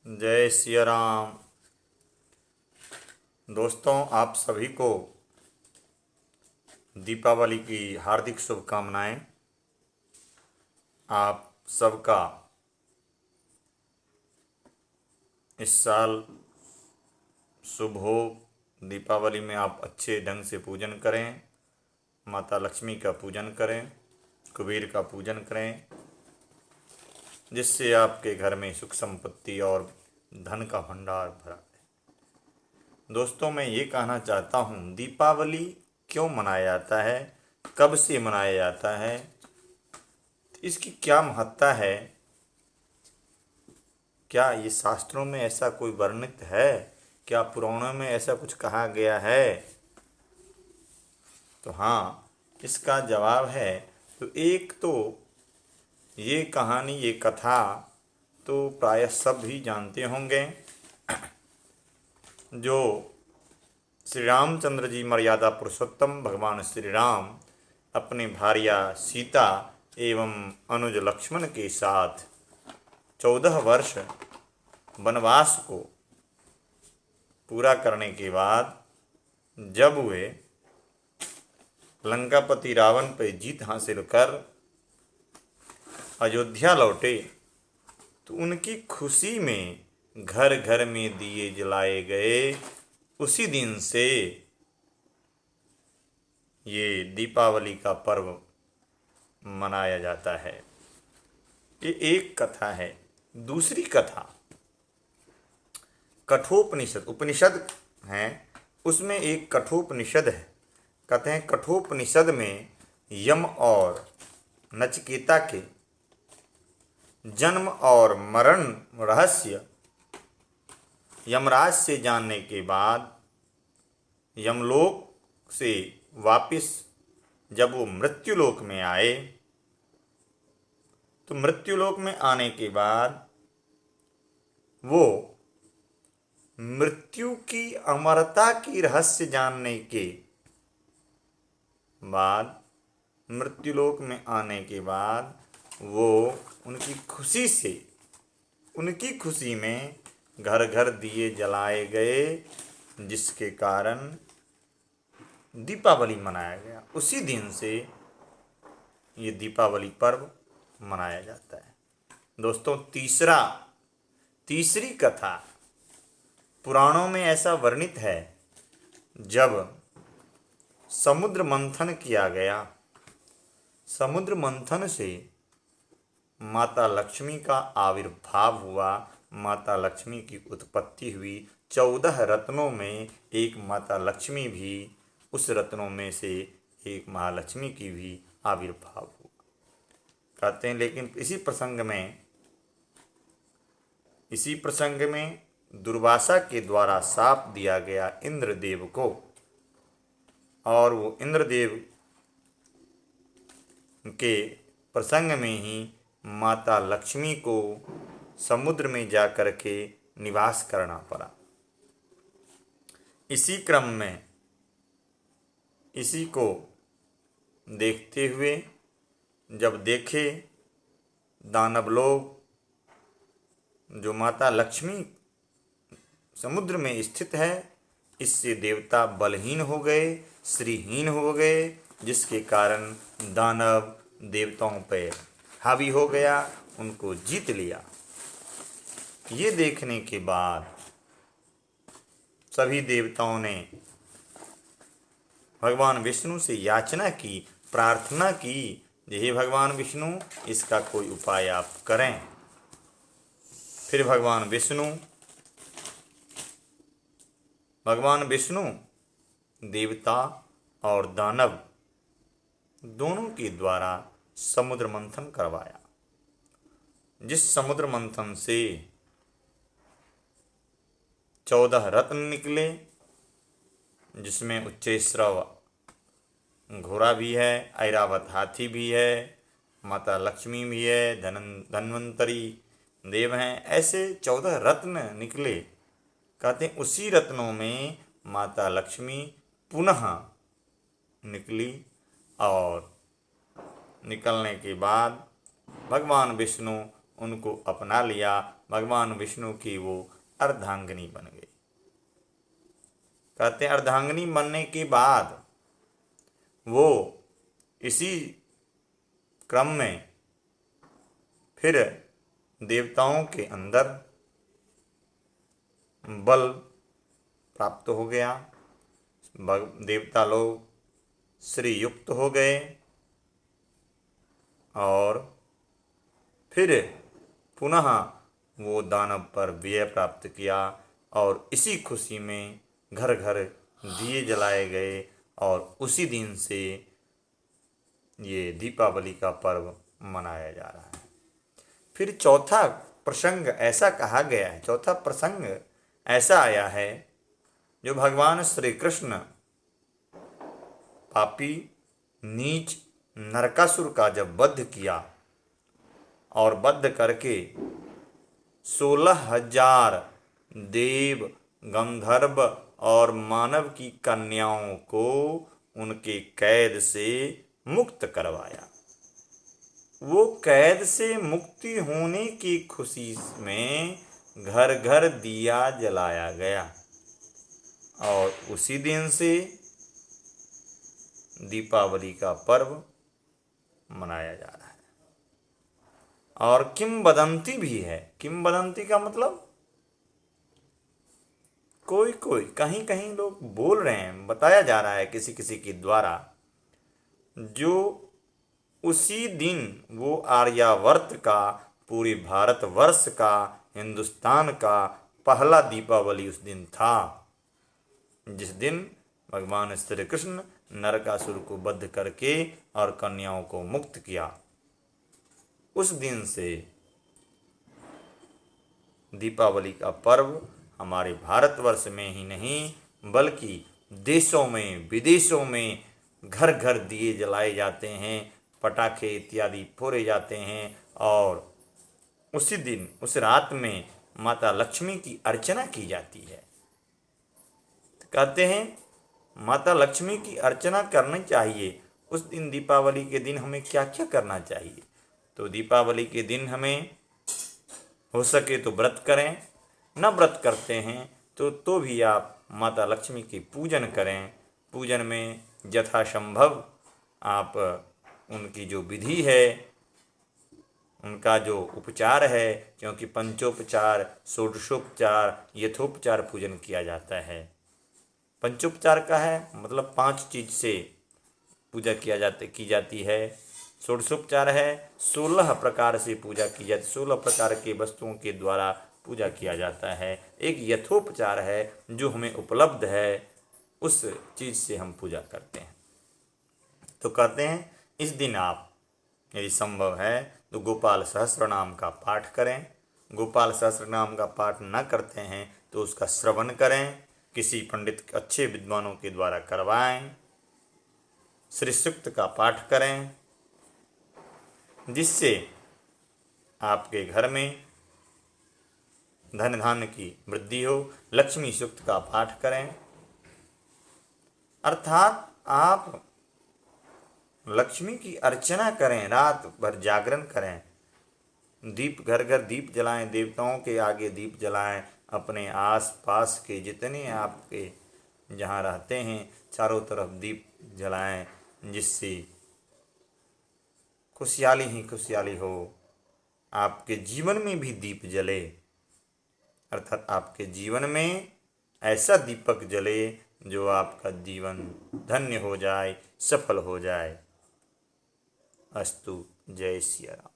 जय सिया राम। दोस्तों, आप सभी को दीपावली की हार्दिक शुभकामनाएं। आप सबका इस साल शुभ हो। दीपावली में आप अच्छे ढंग से पूजन करें, माता लक्ष्मी का पूजन करें, कुबेर का पूजन करें, जिससे आपके घर में सुख संपत्ति और धन का भंडार भरा है। दोस्तों, मैं ये कहना चाहता हूँ, दीपावली क्यों मनाया जाता है, कब से मनाया जाता है, इसकी क्या महत्ता है, क्या ये शास्त्रों में ऐसा कोई वर्णित है, क्या पुराणों में ऐसा कुछ कहा गया है? तो हाँ, इसका जवाब है। तो एक तो ये कहानी, ये कथा तो प्रायः सब ही जानते होंगे। जो श्री रामचंद्र जी, मर्यादा पुरुषोत्तम भगवान श्री राम, अपने भार्या सीता एवं अनुज लक्ष्मण के साथ 14 वर्ष वनवास को पूरा करने के बाद जब वे लंकापति रावण पर जीत हासिल कर अयोध्या लौटे, तो उनकी खुशी में घर घर में दिए जलाए गए। उसी दिन से ये दीपावली का पर्व मनाया जाता है। ये एक कथा है। दूसरी कथा कठोपनिषद, उपनिषद है, उसमें एक कठोपनिषद है। कहते हैं कठोपनिषद में यम और नचिकेता के जन्म और मरण रहस्य यमराज से जानने के बाद यमलोक से वापिस जब वो मृत्युलोक में आए, तो मृत्युलोक में आने के बाद वो मृत्यु की अमरता की रहस्य जानने के बाद, मृत्युलोक में आने के बाद वो उनकी खुशी में घर घर दिए जलाए गए, जिसके कारण दीपावली मनाया गया। उसी दिन से ये दीपावली पर्व मनाया जाता है। दोस्तों, तीसरी कथा पुराणों में ऐसा वर्णित है, जब समुद्र मंथन किया गया, समुद्र मंथन से माता लक्ष्मी का आविर्भाव हुआ, माता लक्ष्मी की उत्पत्ति हुई। 14 रत्नों में एक माता लक्ष्मी भी, उस रत्नों में से एक महालक्ष्मी की भी आविर्भाव हुआ। कहते हैं, लेकिन इसी प्रसंग में दुर्वासा के द्वारा शाप दिया गया इंद्रदेव को, और वो इंद्रदेव के प्रसंग में ही माता लक्ष्मी को समुद्र में जाकर के निवास करना पड़ा। इसी क्रम में इसी को देखते हुए जब देखे दानव लोग, जो माता लक्ष्मी समुद्र में स्थित है, इससे देवता बलहीन हो गए, श्रीहीन हो गए, जिसके कारण दानव देवताओं पर हावी हो गया, उनको जीत लिया। ये देखने के बाद सभी देवताओं ने भगवान विष्णु से याचना की, प्रार्थना की, हे भगवान विष्णु, इसका कोई उपाय आप करें। फिर भगवान विष्णु देवता और दानव दोनों के द्वारा समुद्र मंथन करवाया, जिस समुद्र मंथन से 14 रत्न निकले, जिसमें उच्चैश्रव घोड़ा भी है, ऐरावत हाथी भी है, माता लक्ष्मी भी है, धन्वंतरी देव हैं, ऐसे 14 रत्न निकले। कहते हैं उसी रत्नों में माता लक्ष्मी पुनः निकली, और निकलने के बाद भगवान विष्णु उनको अपना लिया, भगवान विष्णु की वो अर्धांगिनी बन गई। कहते हैं अर्धांगिनी बनने के बाद वो इसी क्रम में फिर देवताओं के अंदर बल प्राप्त हो गया, देवता लोग श्री युक्त हो गए और फिर पुनः वो दानव पर विजय प्राप्त किया और इसी खुशी में घर घर दिए जलाए गए और उसी दिन से ये दीपावली का पर्व मनाया जा रहा है। फिर चौथा प्रसंग ऐसा कहा गया है, चौथा प्रसंग ऐसा आया है जो भगवान श्री कृष्ण पापी नीच नरकासुर का जब वध किया और वध करके 16,000 देव गंधर्व और मानव की कन्याओं को उनके कैद से मुक्त करवाया। वो कैद से मुक्ति होने की खुशी में घर घर दिया जलाया गया और उसी दिन से दीपावली का पर्व मनाया जा रहा है। और किंवदंती भी है। किंवदंती का मतलब कोई कोई कहीं कहीं लोग बोल रहे हैं, बताया जा रहा है किसी किसी के द्वारा, जो उसी दिन वो आर्यावर्त का, पूरे भारतवर्ष का, हिंदुस्तान का पहला दीपावली उस दिन था, जिस दिन भगवान श्री कृष्ण नरकासुर को वध करके और कन्याओं को मुक्त किया। उस दिन से दीपावली का पर्व हमारे भारतवर्ष में ही नहीं बल्कि देशों में विदेशों में घर घर दिए जलाए जाते हैं, पटाखे इत्यादि फोड़े जाते हैं और उसी दिन उस रात में माता लक्ष्मी की अर्चना की जाती है। कहते हैं माता लक्ष्मी की अर्चना करनी चाहिए। उस दिन दीपावली के दिन हमें क्या क्या करना चाहिए? तो दीपावली के दिन हमें हो सके तो व्रत करें, न व्रत करते हैं तो भी आप माता लक्ष्मी की पूजन करें। पूजन में यथासंभव आप उनकी जो विधि है, उनका जो उपचार है, क्योंकि पंचोपचार, षोडशोपचार, यथोपचार पूजन किया जाता है। पंचोपचार का है मतलब 5 चीज से पूजा की जाती है। षोडशोपचार है 16 प्रकार से पूजा की जाती, 16 प्रकार के वस्तुओं के द्वारा पूजा किया जाता है। एक यथोपचार है जो हमें उपलब्ध है, उस चीज से हम पूजा करते हैं। तो कहते हैं इस दिन आप यदि संभव है तो गोपाल सहस्त्र नाम का पाठ करें। गोपाल सहस्त्र नाम का पाठ न करते हैं तो उसका श्रवण करें, किसी पंडित अच्छे विद्वानों के द्वारा करवाएं, श्री सूक्त का पाठ करें, जिससे आपके घर में धन धान्य की वृद्धि हो। लक्ष्मी सूक्त का पाठ करें, अर्थात आप लक्ष्मी की अर्चना करें, रात भर जागरण करें, दीप घर घर दीप जलाएं, देवताओं के आगे दीप जलाएं, अपने आस पास के जितने आपके जहाँ रहते हैं चारों तरफ दीप जलाएं, जिससे खुशहाली ही खुशहाली हो, आपके जीवन में भी दीप जले, अर्थात आपके जीवन में ऐसा दीपक जले जो आपका जीवन धन्य हो जाए, सफल हो जाए। अस्तु। जय सिया राम।